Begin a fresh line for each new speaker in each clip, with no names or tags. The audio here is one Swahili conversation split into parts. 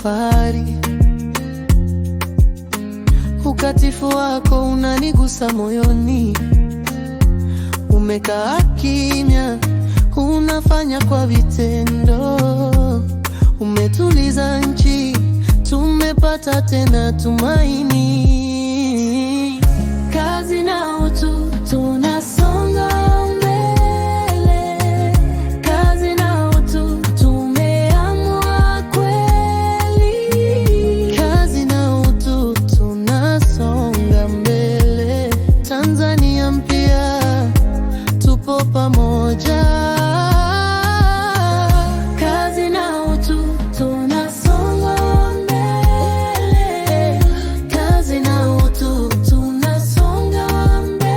fahari. Ukatifu wako unanigusa moyoni. Umekaa kimya, unafanya kwa vitendo. Umetuliza nchi, tumepata tena tumaini. Kazi na utu, tunasonga mbele. Kazi na utu, tumeamua kweli. Kazi na utu, tunasonga mbele. Tanzania mpya, tupo pamoja. Kazi na utu, tunasonga mbele. Kazi na utu, tunasonga mbele.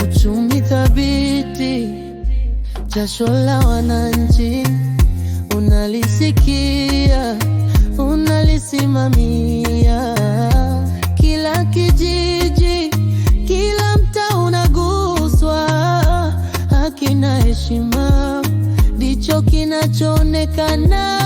Uchumi thabiti, jasho la wananchi unalisikia, unalisimamia. Kila kijiji, kila mtaa unaguswa. Haki na heshima ndicho kinachoonekana.